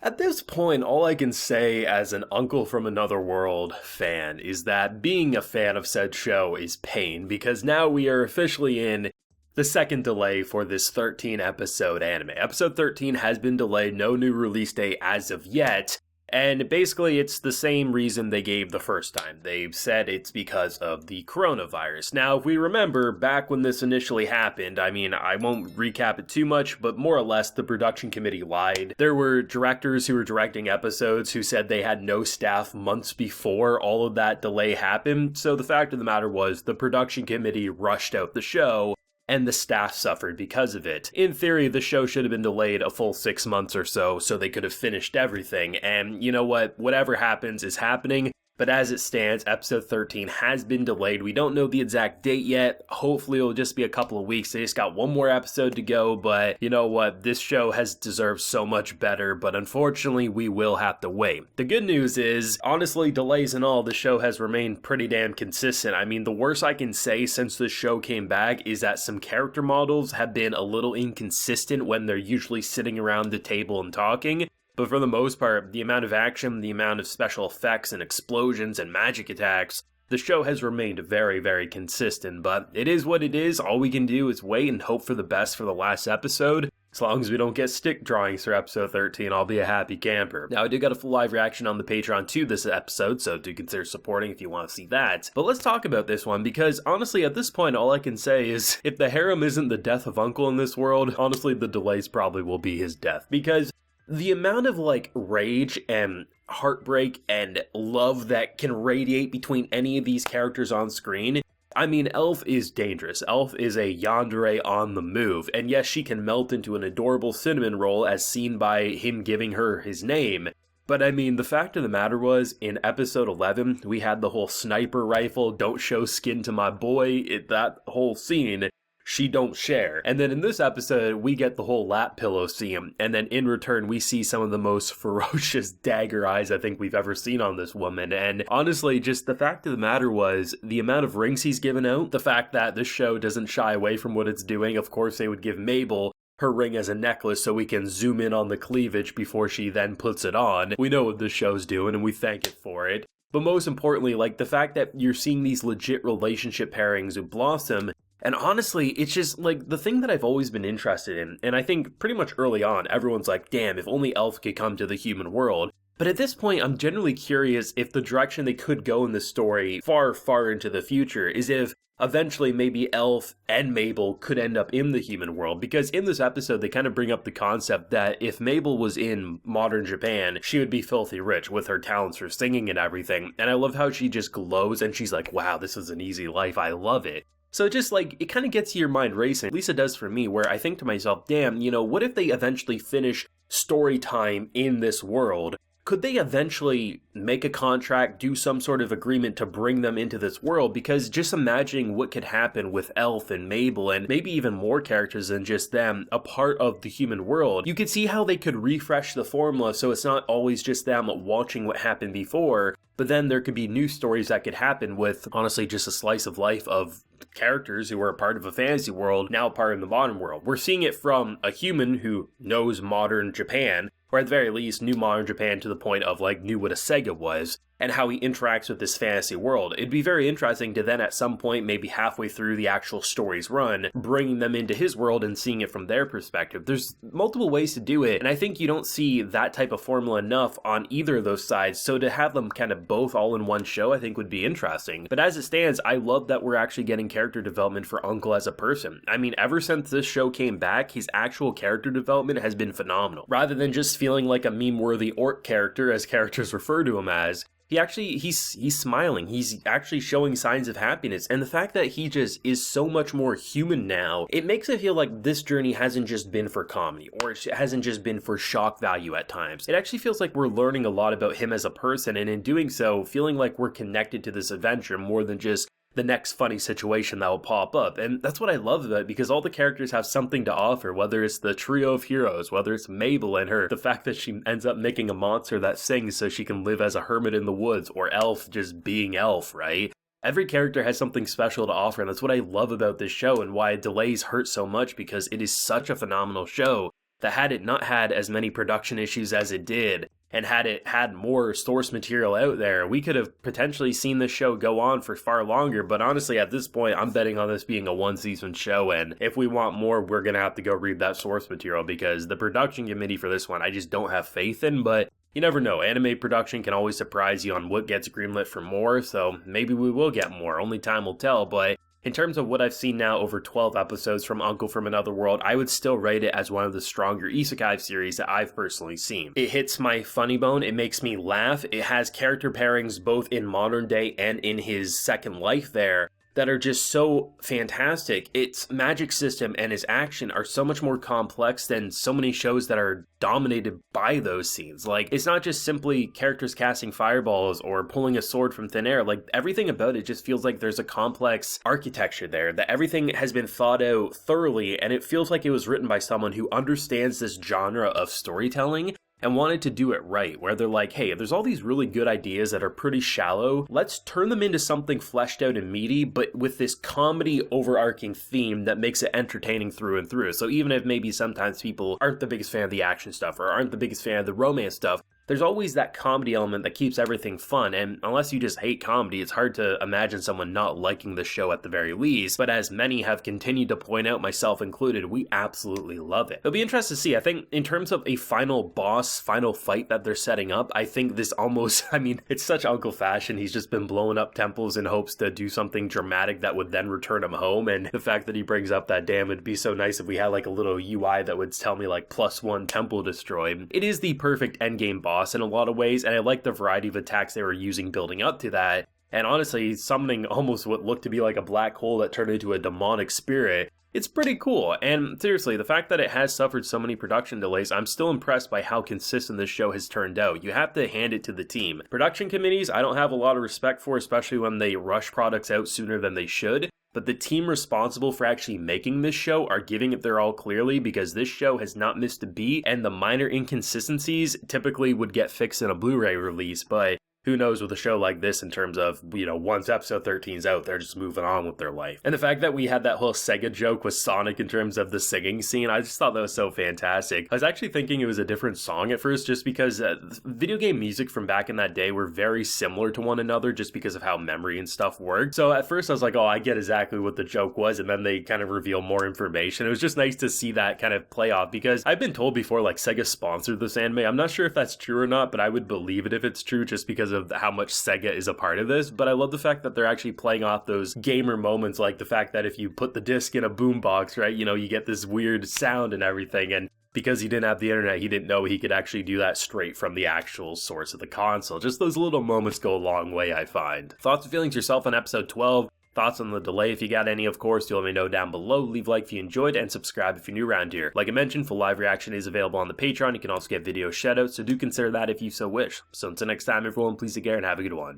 At this point, all I can say as an Uncle from Another World fan is that being a fan of said show is pain, because now we are officially in the second delay for this 13 episode anime. Episode 13 has been delayed, no new release date as of yet. And basically, it's the same reason they gave the first time. They said it's because of the coronavirus. Now, if we remember, back when this initially happened, I mean, I won't recap it too much, but more or less, the production committee lied. There were directors who were directing episodes who said they had no staff months before all of that delay happened. So the fact of the matter was, the production committee rushed out the show, and the staff suffered because of it. In theory, the show should have been delayed a full 6 months or so they could have finished everything, and you know what, whatever happens is happening, but as it stands, episode 13 has been delayed. We don't know the exact date yet. Hopefully it'll just be a couple of weeks. They just got one more episode to go, but you know what, this show has deserved so much better, but unfortunately we will have to wait. The good news is, honestly, delays and all, the show has remained pretty damn consistent. I mean, the worst I can say since the show came back is that some character models have been a little inconsistent when they're usually sitting around the table and talking. But for the most part, the amount of action, the amount of special effects and explosions and magic attacks, the show has remained very, very consistent. But it is what it is. All we can do is wait and hope for the best for the last episode. As long as we don't get stick drawings for episode 13, I'll be a happy camper. Now, I did get a full live reaction on the Patreon to this episode, so do consider supporting if you want to see that. But let's talk about this one, because honestly, at this point, all I can say is, if the harem isn't the death of Uncle in this world, honestly, the delays probably will be his death. Because the amount of rage and heartbreak and love that can radiate between any of these characters on screen, I mean, Elf is dangerous. Elf is a yandere on the move, and yes, she can melt into an adorable cinnamon roll as seen by him giving her his name. But I mean, the fact of the matter was, in episode 11, we had the whole sniper rifle, don't show skin to my boy, that whole scene. She don't share. And then in this episode, we get the whole lap pillow scene, and then in return, we see some of the most ferocious dagger eyes I think we've ever seen on this woman. And honestly, just the fact of the matter was, the amount of rings he's given out, the fact that this show doesn't shy away from what it's doing. Of course, they would give Mabel her ring as a necklace so we can zoom in on the cleavage before she then puts it on. We know what this show's doing, and we thank it for it. But most importantly, the fact that you're seeing these legit relationship pairings who blossom. And honestly, it's just, the thing that I've always been interested in, and I think pretty much early on, everyone's like, damn, if only Elf could come to the human world. But at this point, I'm genuinely curious if the direction they could go in this story far, far into the future is if eventually maybe Elf and Mabel could end up in the human world, because in this episode they kind of bring up the concept that if Mabel was in modern Japan, she would be filthy rich with her talents for singing and everything, and I love how she just glows and she's like, wow, this is an easy life, I love it. So just it kind of gets your mind racing, at least it does for me, where I think to myself, damn, what if they eventually finish story time in this world? Could they eventually make a contract, do some sort of agreement to bring them into this world? Because just imagining what could happen with Elf and Mabel and maybe even more characters than just them, a part of the human world, you could see how they could refresh the formula so it's not always just them watching what happened before, but then there could be new stories that could happen with, honestly, just a slice of life of characters who were a part of a fantasy world, now part of the modern world. We're seeing it from a human who knows modern Japan, or at the very least knew modern Japan to the point of knew what a Sega was, and how he interacts with this fantasy world. It'd be very interesting to then at some point, maybe halfway through the actual story's run, bringing them into his world and seeing it from their perspective. There's multiple ways to do it, and I think you don't see that type of formula enough on either of those sides, so to have them kind of both all in one show I think would be interesting. But as it stands, I love that we're actually getting character development for Uncle as a person. I mean, ever since this show came back, his actual character development has been phenomenal. Rather than just feeling like a meme-worthy orc character, as characters refer to him as, he's smiling. He's actually showing signs of happiness. And the fact that he just is so much more human now, it makes it feel like this journey hasn't just been for comedy, or it hasn't just been for shock value at times. It actually feels like we're learning a lot about him as a person, and in doing so, feeling like we're connected to this adventure more than just the next funny situation that will pop up. And that's what I love about it, because all the characters have something to offer, whether it's the trio of heroes, whether it's Mabel and the fact that she ends up making a monster that sings so she can live as a hermit in the woods, or Elf just being Elf, right? Every character has something special to offer, and that's what I love about this show and why delays hurt so much, because it is such a phenomenal show. that had it not had as many production issues as it did, and had it had more source material out there, we could have potentially seen this show go on for far longer. But honestly, at this point, I'm betting on this being a one-season show, and if we want more, we're gonna have to go read that source material, because the production committee for this one, I just don't have faith in. But you never know, anime production can always surprise you on what gets greenlit for more, so maybe we will get more, only time will tell. But in terms of what I've seen now over 12 episodes from Uncle from Another World, I would still rate it as one of the stronger isekai series that I've personally seen. It hits my funny bone, it makes me laugh, it has character pairings both in modern day and in his second life there that are just so fantastic. Its magic system and its action are so much more complex than so many shows that are dominated by those scenes. Like, it's not just simply characters casting fireballs or pulling a sword from thin air. Like, everything about it just feels like there's a complex architecture there, that everything has been thought out thoroughly, and it feels like it was written by someone who understands this genre of storytelling and wanted to do it right, where they're like, hey, there's all these really good ideas that are pretty shallow, let's turn them into something fleshed out and meaty, but with this comedy overarching theme that makes it entertaining through and through. So even if maybe sometimes people aren't the biggest fan of the action stuff or aren't the biggest fan of the romance stuff, there's always that comedy element that keeps everything fun, and unless you just hate comedy, it's hard to imagine someone not liking the show at the very least. But as many have continued to point out, myself included, we absolutely love it. It'll be interesting to see. I think in terms of a final boss, final fight that they're setting up, I think this almost, I mean, it's such Uncle fashion. He's just been blowing up temples in hopes to do something dramatic that would then return him home, and the fact that he brings up that, damn, it'd be so nice if we had like a little UI that would tell me like +1 temple destroyed. It is the perfect endgame boss in a lot of ways, and I like the variety of attacks they were using building up to that. And honestly, summoning almost what looked to be like a black hole that turned into a demonic spirit, it's pretty cool. And seriously, the fact that it has suffered so many production delays, I'm still impressed by how consistent this show has turned out. You have to hand it to the team. Production committees, I don't have a lot of respect for, especially when they rush products out sooner than they should. But the team responsible for actually making this show are giving it their all clearly, because this show has not missed a beat, and the minor inconsistencies typically would get fixed in a Blu-ray release, but who knows with a show like this in terms of, you know, once episode 13's out, they're just moving on with their life. And the fact that we had that whole Sega joke with Sonic in terms of the singing scene, I just thought that was so fantastic. I was actually thinking it was a different song at first, just because video game music from back in that day were very similar to one another, just because of how memory and stuff worked. So at first I was like, oh, I get exactly what the joke was, and then they kind of reveal more information. It was just nice to see that kind of play off, because I've been told before, like, Sega sponsored this anime. I'm not sure if that's true or not, but I would believe it if it's true, just because of how much Sega is a part of this. But I love the fact that they're actually playing off those gamer moments, like the fact that if you put the disc in a boombox, right, you know, you get this weird sound and everything, and because he didn't have the internet, he didn't know he could actually do that straight from the actual source of the console. Just those little moments go a long way, I find. Thoughts and feelings yourself on episode 12. Thoughts on the delay, if you got any, of course, do let me know down below. Leave a like if you enjoyed, and subscribe if you're new around here. Like I mentioned, full live reaction is available on the Patreon. You can also get video shoutouts, so do consider that if you so wish. So until next time, everyone, please take care and have a good one.